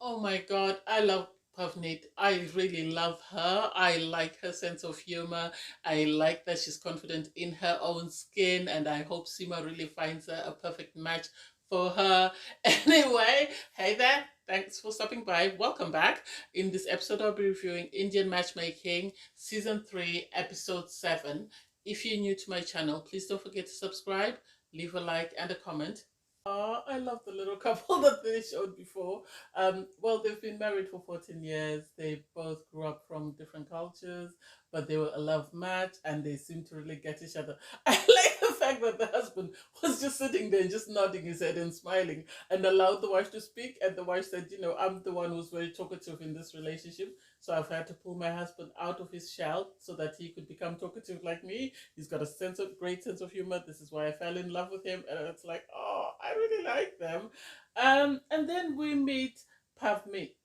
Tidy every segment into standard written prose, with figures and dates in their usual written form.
Oh my God, I love Pavnit. I really love her. I like her sense of humor. I like that she's confident in her own skin, and I hope Sima really finds her a perfect match for her. Anyway, hey there. Thanks for stopping by. Welcome back. In this episode, I'll be reviewing Indian Matchmaking, Season 3, Episode 7. If you're new to my channel, please don't forget to subscribe, leave a like, and a comment. Oh, I love the little couple that they showed before. Well, they've been married for 14 years. They both grew up from different cultures, but they were a love match and they seem to really get each other. I like the fact that the husband was just sitting there and just nodding his head and smiling and allowed the wife to speak. And the wife said, I'm the one who's very talkative in this relationship. So I've had to pull my husband out of his shell so that he could become talkative like me. He's got a great sense of humor. This is why I fell in love with him. And it's like, oh, I really like them. And then we meet Pavmeet.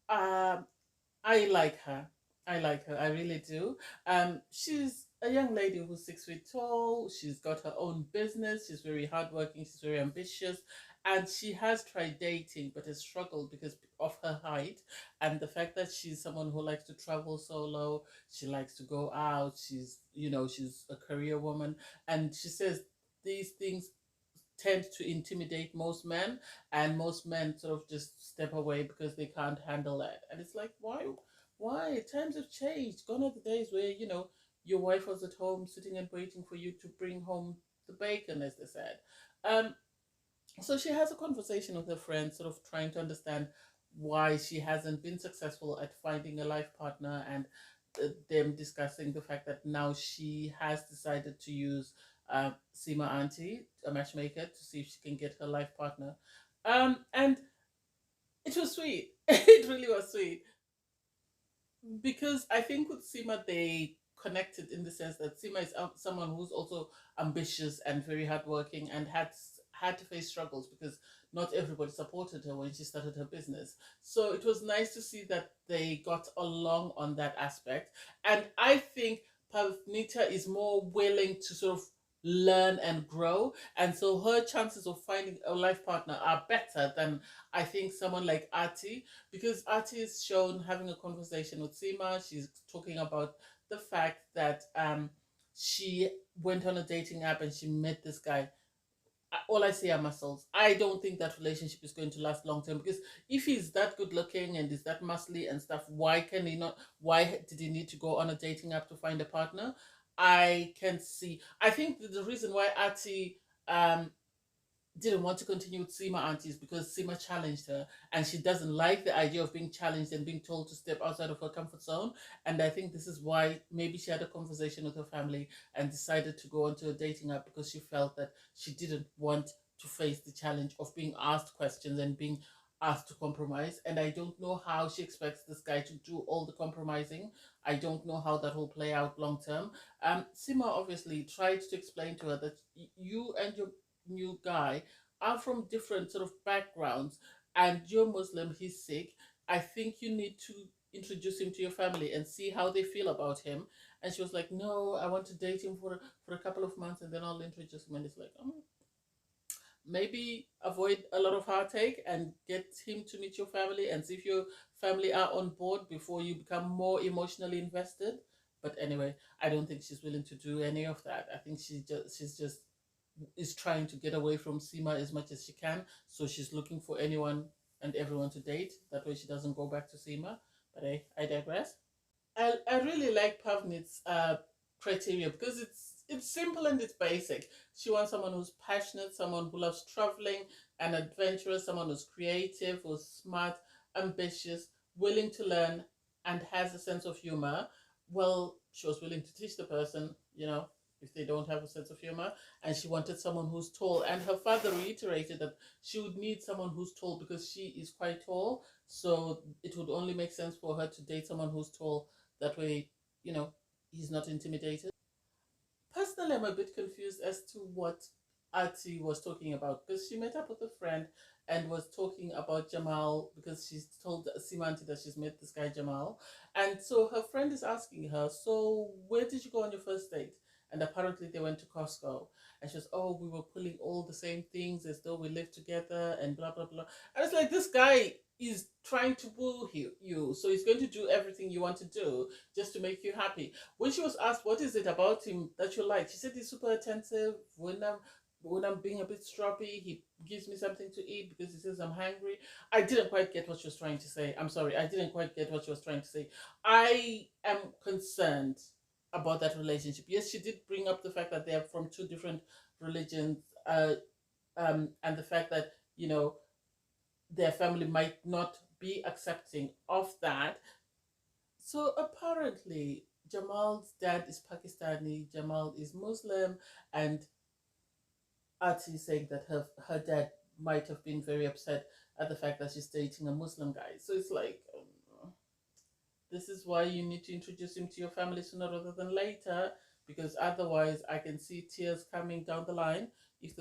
Um, I like her. I like her. I really do. She's a young lady who's 6 feet tall. She's got her own business. She's very hardworking. She's very ambitious, and she has tried dating but has struggled because of her height and the fact that she's someone who likes to travel solo. She likes to go out. She's a career woman, and she says these things tend to intimidate most men, and most men sort of just step away because they can't handle that. And it's like, why times have changed. Gone are the days where your wife was at home sitting and waiting for you to bring home the bacon, as they said. Um so she has a conversation with her friend, sort of trying to understand why she hasn't been successful at finding a life partner, and them discussing the fact that now she has decided to use Sima Auntie, a matchmaker, to see if she can get her life partner. And it was sweet. It really was sweet because I think with Sima they connected in the sense that Sima is someone who's also ambitious and very hardworking and had to face struggles because not everybody supported her when she started her business. So it was nice to see that they got along on that aspect. And I think Pavnita is more willing to sort of learn and grow, and so her chances of finding a life partner are better than I think someone like Arti, because Arti is shown having a conversation with Sima. She's talking about the fact that she went on a dating app and she met this guy. All I see are muscles. I don't think that relationship is going to last long term because if he's that good looking and is that muscly and stuff, why can he not? Why did he need to go on a dating app to find a partner? I can see. I think that the reason why Ati didn't want to continue with Seema aunties because Seema challenged her and she doesn't like the idea of being challenged and being told to step outside of her comfort zone. And I think this is why maybe she had a conversation with her family and decided to go onto a dating app because she felt that she didn't want to face the challenge of being asked questions and being asked to compromise. And I don't know how she expects this guy to do all the compromising. I don't know how that will play out long term. Sima obviously tried to explain to her that you and your new guy are from different sort of backgrounds, and you're Muslim, he's Sikh. I think you need to introduce him to your family and see how they feel about him. And she was like, no, I want to date him for a couple of months and then I'll introduce him. And it's like, maybe avoid a lot of heartache and get him to meet your family and see if your family are on board before you become more emotionally invested. But anyway, I don't think she's willing to do any of that. I think she's just is trying to get away from Sima as much as she can. So she's looking for anyone and everyone to date. That way she doesn't go back to Sima. But I digress. I really like Pavnit's criteria because it's simple and it's basic. She wants someone who's passionate, someone who loves traveling and adventurous, someone who's creative, who's smart, ambitious, willing to learn, and has a sense of humor. Well, she was willing to teach the person, if they don't have a sense of humor. And she wanted someone who's tall. And her father reiterated that she would need someone who's tall because she is quite tall. So it would only make sense for her to date someone who's tall. That way, he's not intimidated. Personally, I'm a bit confused as to what Arti was talking about because she met up with a friend and was talking about Jamal because she's told Simanti that she's met this guy Jamal. And so her friend is asking her, so where did you go on your first date? And apparently they went to Costco. And she was, oh, we were pulling all the same things as though we lived together and blah, blah, blah. And it's like, this guy is trying to woo you. So he's going to do everything you want to do just to make you happy. When she was asked, what is it about him that you like? She said he's super attentive. When I'm being a bit stroppy, he gives me something to eat because he says I'm hungry. I didn't quite get what she was trying to say. I'm sorry. I didn't quite get what she was trying to say. I am concerned about that relationship. Yes, she did bring up the fact that they are from two different religions, and the fact that, their family might not be accepting of that. So apparently, Jamal's dad is Pakistani, Jamal is Muslim, and Arti is saying that her dad might have been very upset at the fact that she's dating a Muslim guy. So it's like, this is why you need to introduce him to your family sooner rather than later, because otherwise, I can see tears coming down the line if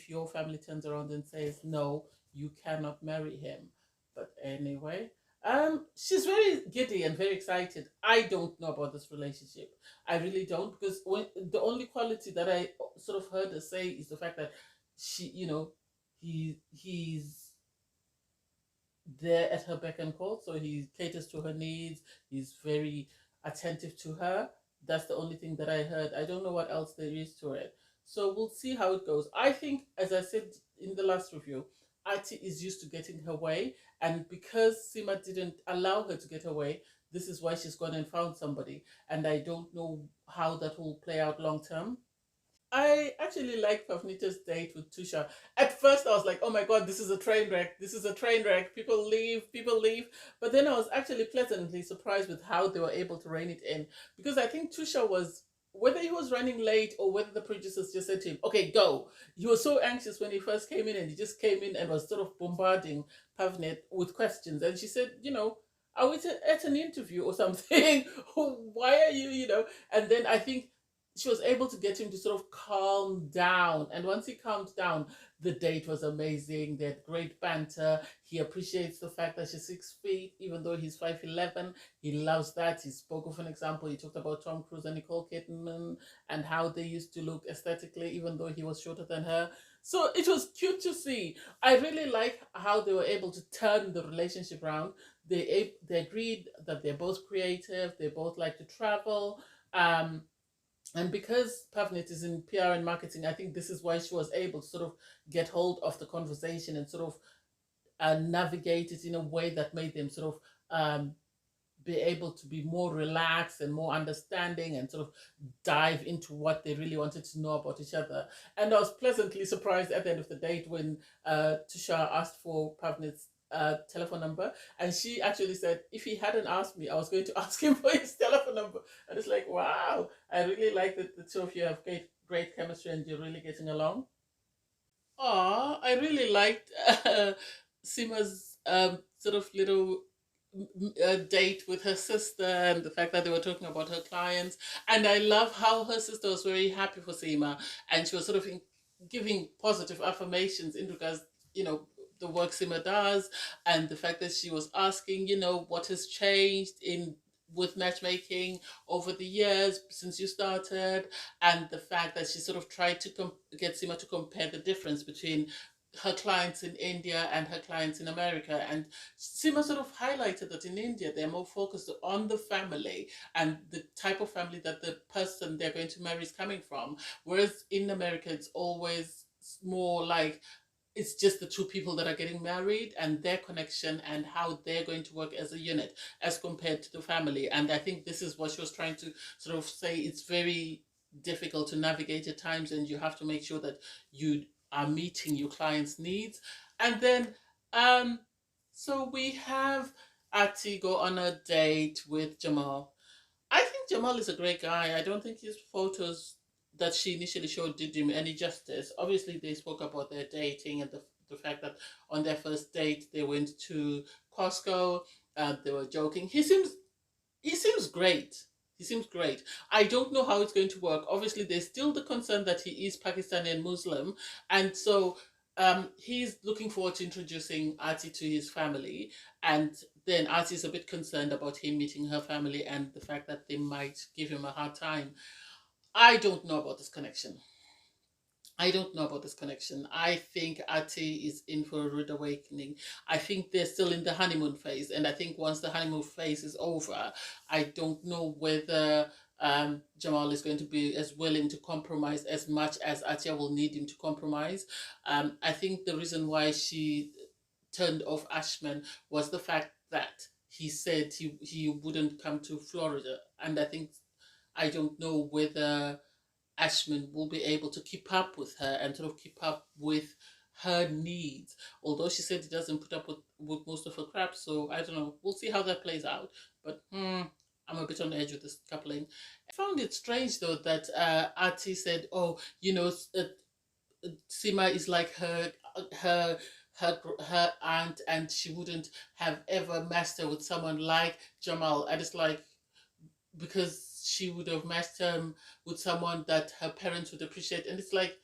your family turns around and says no, you cannot marry him. But anyway, she's very giddy and very excited. I don't know about this relationship. I really don't, because when the only quality that I sort of heard her say is the fact that he's there at her beck and call. So he caters to her needs. He's very attentive to her. That's the only thing that I heard. I don't know what else there is to it. So we'll see how it goes. I think, as I said in the last review, Arti is used to getting her way. And because Sima didn't allow her to get her way, this is why she's gone and found somebody. And I don't know how that will play out long term. I actually like Pavnita's date with Tusha. At first, I was like, oh my god, this is a train wreck. This is a train wreck. People leave, people leave. But then I was actually pleasantly surprised with how they were able to rein it in. Because I think Tusha was, whether he was running late or whether the producers just said to him, okay, go. He was so anxious when he first came in, and he just came in and was sort of bombarding Pavnit with questions. And she said, are we at an interview or something? Why are you? And then I think she was able to get him to sort of calm down. And once he calmed down, the date was amazing. They had great banter. He appreciates the fact that she's 6 feet, even though he's 5'11". He loves that. He spoke of an example. He talked about Tom Cruise and Nicole Kidman and how they used to look aesthetically, even though he was shorter than her. So it was cute to see. I really like how they were able to turn the relationship around. They agreed that they're both creative. They both like to travel. And because Pavnit is in PR and marketing, I think this is why she was able to sort of get hold of the conversation and sort of navigate it in a way that made them sort of be able to be more relaxed and more understanding and sort of dive into what they really wanted to know about each other. And I was pleasantly surprised at the end of the date when Tusha asked for Pavnit's telephone number, and she actually said, if he hadn't asked me, I was going to ask him for his telephone number. And it's like, wow, I really like that the two of you have great chemistry and you're really getting along. I really liked Sima's sort of little date with her sister, and the fact that they were talking about her clients. And I love how her sister was very happy for Sima, and she was sort of giving positive affirmations in regards, the work Sima does, and the fact that she was asking, what has changed in with matchmaking over the years since you started, and the fact that she sort of tried to get Sima to compare the difference between her clients in India and her clients in America. And Sima sort of highlighted that in India, they're more focused on the family and the type of family that the person they're going to marry is coming from. Whereas in America, it's always more like it's just the two people that are getting married and their connection and how they're going to work as a unit as compared to the family. And I think this is what she was trying to sort of say. It's very difficult to navigate at times, and you have to make sure that you are meeting your client's needs. And then, so we have Arti go on a date with Jamal. I think Jamal is a great guy. I don't think his photos that she initially showed did him any justice. Obviously, they spoke about their dating and the fact that on their first date they went to Costco. They were joking. He seems great. He seems great. I don't know how it's going to work. Obviously, there's still the concern that he is Pakistani and Muslim, and so he's looking forward to introducing Arti to his family, and then Arti is a bit concerned about him meeting her family and the fact that they might give him a hard time. I don't know about this connection. I don't know about this connection. I think Arti is in for a rude awakening. I think they're still in the honeymoon phase, and I think once the honeymoon phase is over, I don't know whether Jamal is going to be as willing to compromise as much as Atia will need him to compromise. I think the reason why she turned off Ashman was the fact that he said he wouldn't come to Florida, and I don't know whether Ashman will be able to keep up with her and sort of keep up with her needs. Although she said he doesn't put up with most of her crap, so I don't know. We'll see how that plays out. But I'm a bit on the edge with this coupling. I found it strange though that Arti said, "Oh, Sima is like her." Her aunt, and she wouldn't have ever matched her with someone like Jamal. And it's like, because she would have matched him with someone that her parents would appreciate. And it's like,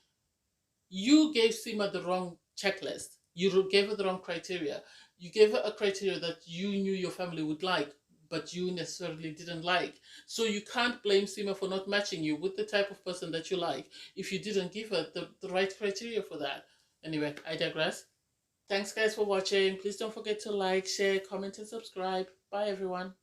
you gave Sima the wrong checklist. You gave her the wrong criteria. You gave her a criteria that you knew your family would like, but you necessarily didn't like. So you can't blame Sima for not matching you with the type of person that you like if you didn't give her the right criteria for that. Anyway, I digress. Thanks, guys, for watching. Please don't forget to like, share, comment, and subscribe. Bye, everyone.